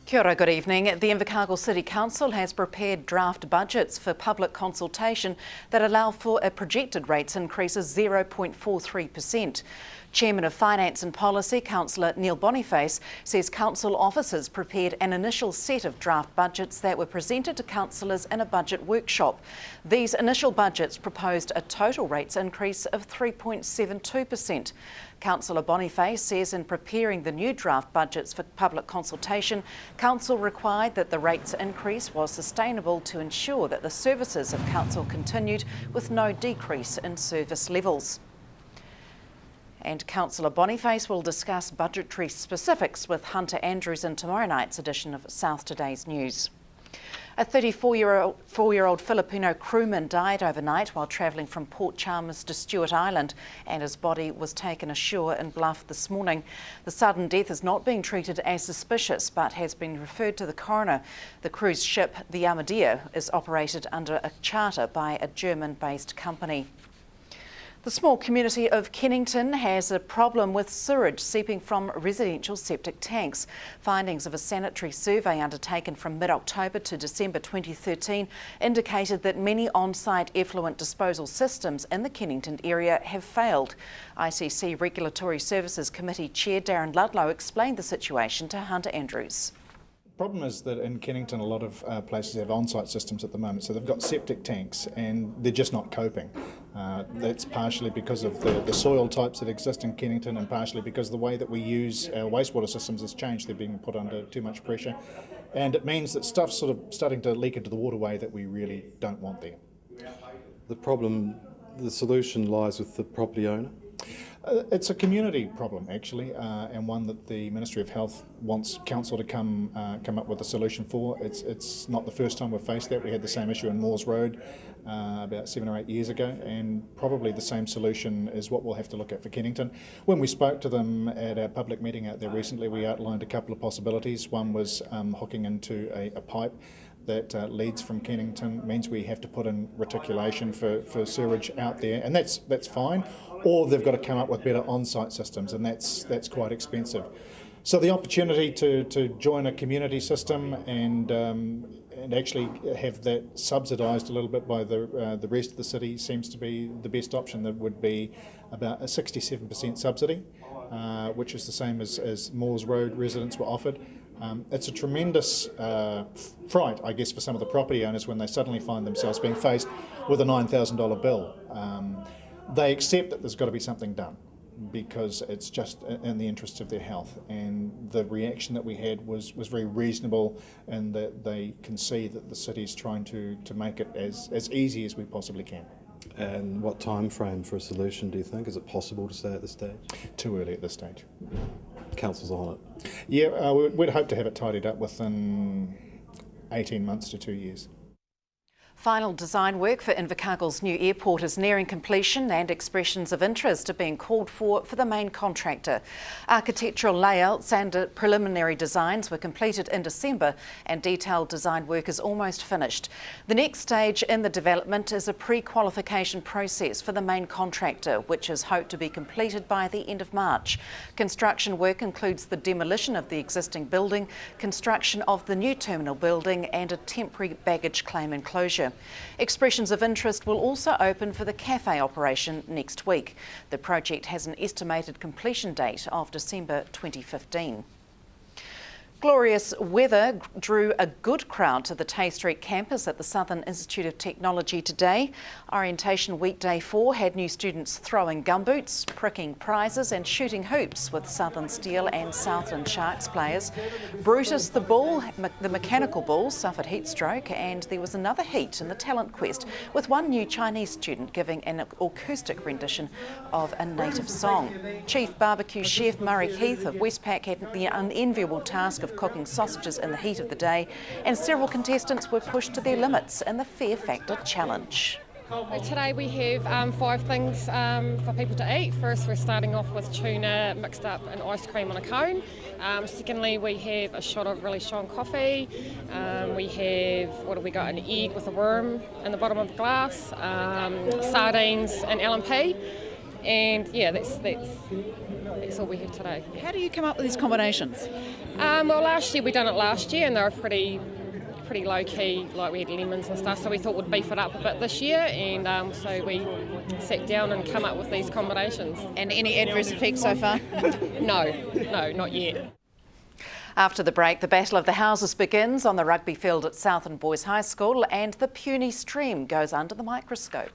Kia ora, good evening. The Invercargill City Council has prepared draft budgets for public consultation that allow for a projected rates increase of 0.43%. Chairman of Finance and Policy, Councillor Neil Boniface, says council officers prepared an initial set of draft budgets that were presented to councillors in a budget workshop. These initial budgets proposed a total rates increase of 3.72%. Councillor Boniface says in preparing the new draft budgets for public consultation, Council required that the rates increase was sustainable to ensure that the services of Council continued with no decrease in service levels. And Councillor Boniface will discuss budgetary specifics with Hunter Andrews in tomorrow night's edition of South Today's News. A 34-year-old Filipino crewman died overnight while travelling from Port Chalmers to Stewart Island, and his body was taken ashore in Bluff this morning. The sudden death is not being treated as suspicious but has been referred to the coroner. The cruise ship, the Armadillo, is operated under a charter by a German-based company. The small community of Kennington has a problem with sewage seeping from residential septic tanks. Findings of a sanitary survey undertaken from mid-October to December 2013 indicated that many on-site effluent disposal systems in the Kennington area have failed. ICC Regulatory Services Committee Chair Darren Ludlow explained the situation to Hunter Andrews. The problem is that in Kennington a lot of places have on-site systems at the moment, so they've got septic tanks and they're just not coping. That's partially because of the soil types that exist in Kennington and partially because the way that we use our wastewater systems has changed. They're being put under too much pressure, and it means that stuff's sort of starting to leak into the waterway that we really don't want there. The solution lies with the property owner? It's a community problem actually, and one that the Ministry of Health wants Council to come up with a solution for. It's not the first time we've faced that. We had the same issue in Moores Road about 7 or 8 years ago, and probably the same solution is what we'll have to look at for Kennington. When we spoke to them at our public meeting out there recently, we outlined a couple of possibilities. One was hooking into a pipe that leads from Kennington. Means we have to put in reticulation for sewage out there, and that's fine. Or they've got to come up with better on-site systems, and that's quite expensive. So the opportunity to join a community system and actually have that subsidised a little bit by the rest of the city seems to be the best option. That would be about a 67% subsidy, which is the same as Moores Road residents were offered. It's a tremendous fright, I guess, for some of the property owners when they suddenly find themselves being faced with a $9,000 bill. They accept that there's got to be something done because it's just in the interest of their health, and the reaction that we had was very reasonable, and that they can see that the city is trying to make it as easy as we possibly can. And what time frame for a solution do you think? Is it possible to say at this stage? Too early at this stage. Council's on it? Yeah, we'd hope to have it tidied up within 18 months to 2 years. Final design work for Invercargill's new airport is nearing completion, and expressions of interest are being called for the main contractor. Architectural layouts and preliminary designs were completed in December, and detailed design work is almost finished. The next stage in the development is a pre-qualification process for the main contractor, which is hoped to be completed by the end of March. Construction work includes the demolition of the existing building, construction of the new terminal building, and a temporary baggage claim enclosure. Expressions of interest will also open for the cafe operation next week. The project has an estimated completion date of December 2015. Glorious weather drew a good crowd to the Tay Street campus at the Southland Institute of Technology today. Orientation Week Day 4 had new students throwing gumboots, pricking prizes and shooting hoops with Southland Steel and Southland Sharks players. Brutus the Bull, the mechanical bull, suffered heat stroke, and there was another heat in the talent quest, with one new Chinese student giving an acoustic rendition of a native song. Chief Barbecue Chef Murray Heath of Westpac had the unenviable task of cooking sausages in the heat of the day, and several contestants were pushed to their limits in the Fear Factor Challenge. Today we have 5 things for people to eat. First, we're starting off with tuna mixed up in ice cream on a cone. Secondly, we have a shot of really strong coffee. We have, what have we got, an egg with a worm in the bottom of the glass, sardines and LMP. and yeah, that's all we have today. How do you come up with these combinations? Well, last year we done it last year, and they were pretty low key, like we had lemons and stuff, so we thought we'd beef it up a bit this year, and so we sat down and come up with these combinations. And any adverse effects so far? No, not yet. After the break, the Battle of the Houses begins on the rugby field at Southland Boys High School, and the puny stream goes under the microscope.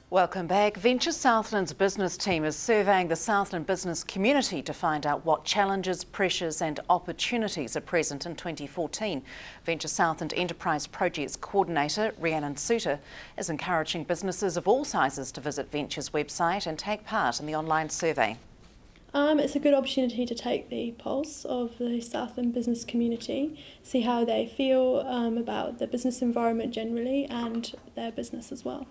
Welcome back. Venture Southland's business team is surveying the Southland business community to find out what challenges, pressures and opportunities are present in 2014. Venture Southland Enterprise Projects Coordinator Rhiannon Suter is encouraging businesses of all sizes to visit Venture's website and take part in the online survey. It's a good opportunity to take the pulse of the Southland business community, see how they feel about the business environment generally and their business as well.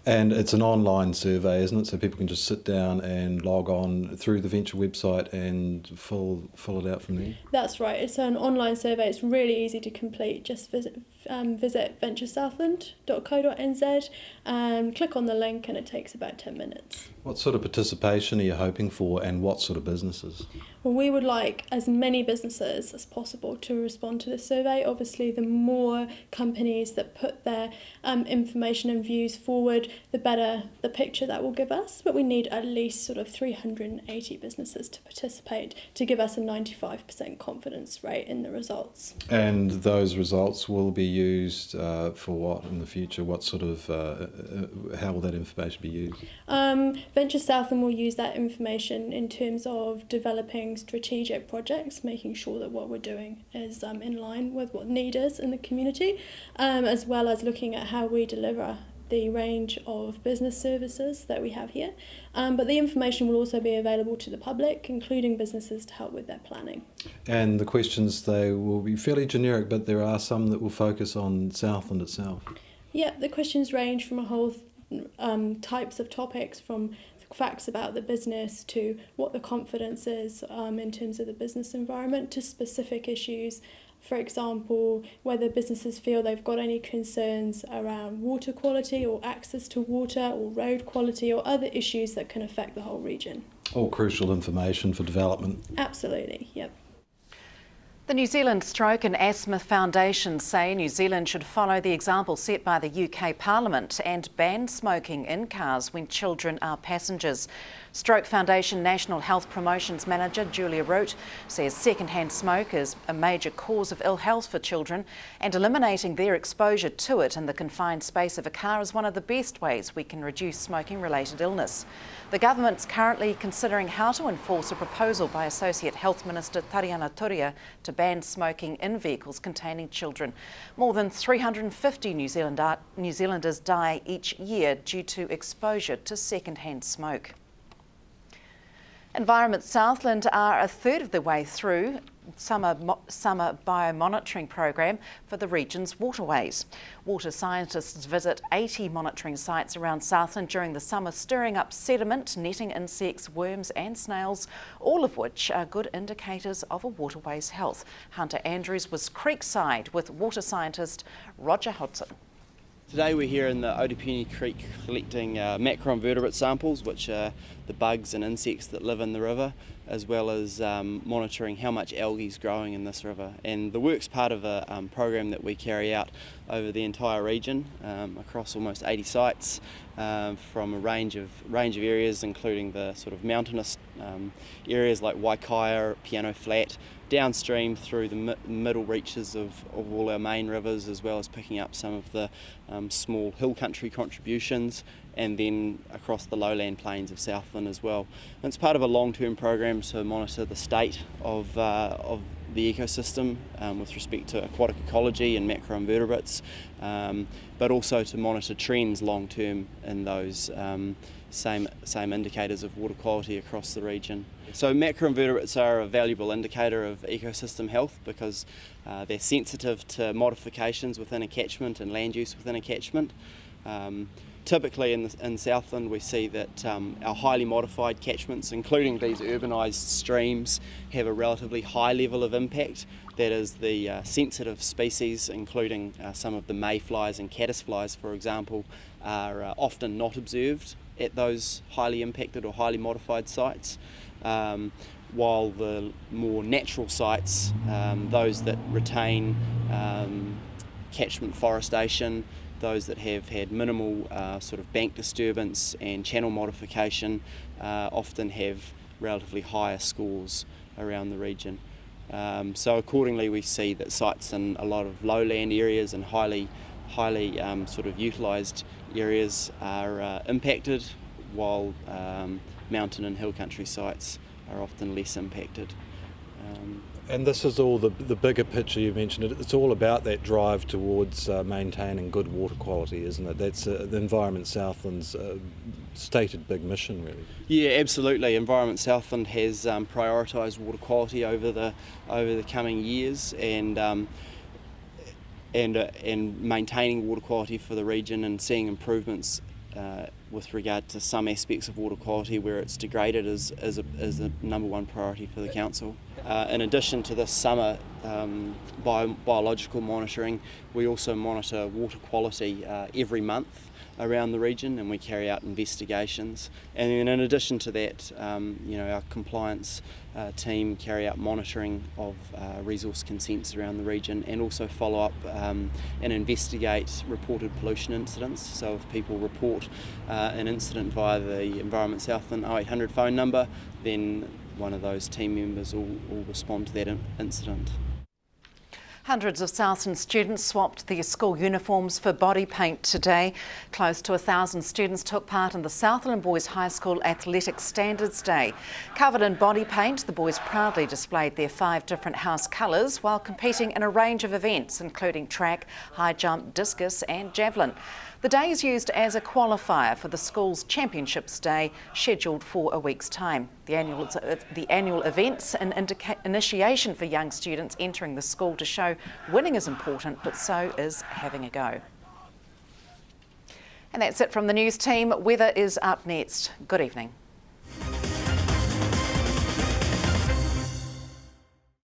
And it's an online survey, isn't it? So people can just sit down and log on through the Venture website and fill it out from there? That's right. It's an online survey. It's really easy to complete. Just visit venturesouthland.co.nz and click on the link, and it takes about 10 minutes. What sort of participation are you hoping for, and what sort of businesses? Well, we would like as many businesses as possible to respond to this survey. Obviously, the more companies that put their information and views forward, the better the picture that will give us. But we need at least sort of 380 businesses to participate to give us a 95% confidence rate in the results. And those results will be used for what in the future? What sort of, how will that information be used? Venture Southland will use that information in terms of developing strategic projects, making sure that what we're doing is in line with what need is in the community, as well as looking at how we deliver the range of business services that we have here. But the information will also be available to the public, including businesses, to help with their planning. And the questions, they will be fairly generic, but there are some that will focus on Southland itself. Yeah, the questions range from a whole types of topics, from facts about the business to what the confidence is in terms of the business environment, to specific issues. For example, whether businesses feel they've got any concerns around water quality or access to water or road quality or other issues that can affect the whole region. All crucial information for development. Absolutely, yep. The New Zealand Stroke and Asthma Foundation say New Zealand should follow the example set by the UK Parliament and ban smoking in cars when children are passengers. Stroke Foundation National Health Promotions Manager Julia Root says second-hand smoke is a major cause of ill health for children, and eliminating their exposure to it in the confined space of a car is one of the best ways we can reduce smoking-related illness. The government's currently considering how to enforce a proposal by Associate Health Minister Tariana Turia to ban smoking in vehicles containing children. More than 350 New Zealanders die each year due to exposure to second-hand smoke. Environment Southland are a third of the way through summer biomonitoring program for the region's waterways. Water scientists visit 80 monitoring sites around Southland during the summer, stirring up sediment, netting insects, worms and snails, all of which are good indicators of a waterway's health. Hunter Andrews was creekside with water scientist Roger Hodson. Today we're here in the Otapuni Creek collecting macroinvertebrate samples, which are the bugs and insects that live in the river, as well as monitoring how much algae is growing in this river. And the work's part of a program that we carry out over the entire region, across almost 80 sites, from a range of areas, including the sort of mountainous areas like Waikaia, Piano Flat, downstream through the middle reaches of all our main rivers, as well as picking up some of the small hill country contributions, and then across the lowland plains of Southland as well. And it's part of a long-term program to monitor the state of the ecosystem with respect to aquatic ecology and macroinvertebrates, but also to monitor trends long-term in those same indicators of water quality across the region. So macroinvertebrates are a valuable indicator of ecosystem health because they're sensitive to modifications within a catchment and land use within a catchment. Typically in Southland we see that our highly modified catchments, including these urbanised streams, have a relatively high level of impact. That is, the sensitive species, including some of the mayflies and caddisflies, for example, are often not observed at those highly impacted or highly modified sites. While the more natural sites, those that retain catchment forestation, those that have had minimal sort of bank disturbance and channel modification, often have relatively higher scores around the region. So accordingly we see that sites in a lot of lowland areas and highly sort of utilised areas are impacted, while mountain and hill country sites are often less impacted. And this is all the bigger picture you mentioned. It's all about that drive towards maintaining good water quality, isn't it? That's the Environment Southland's stated big mission, really. Yeah, absolutely. Environment Southland has prioritised water quality over the coming years, and maintaining water quality for the region and seeing improvements with regard to some aspects of water quality where it's degraded is the number one priority for the council. In addition to this summer biological monitoring, we also monitor water quality every month around the region, and we carry out investigations. And then in addition to that, our compliance team carry out monitoring of resource consents around the region, and also follow up and investigate reported pollution incidents. So if people report an incident via the Environment Southland 0800 phone number, then one of those team members will respond to that incident. Hundreds of Southland students swapped their school uniforms for body paint today. Close to 1,000 students took part in the Southland Boys High School Athletic Standards Day. Covered in body paint, the boys proudly displayed their 5 different house colours while competing in a range of events, including track, high jump, discus and javelin. The day is used as a qualifier for the school's Championships Day, scheduled for a week's time. The annual event's an initiation for young students entering the school to show winning is important, but so is having a go. And that's it from the news team. Weather is up next. Good evening.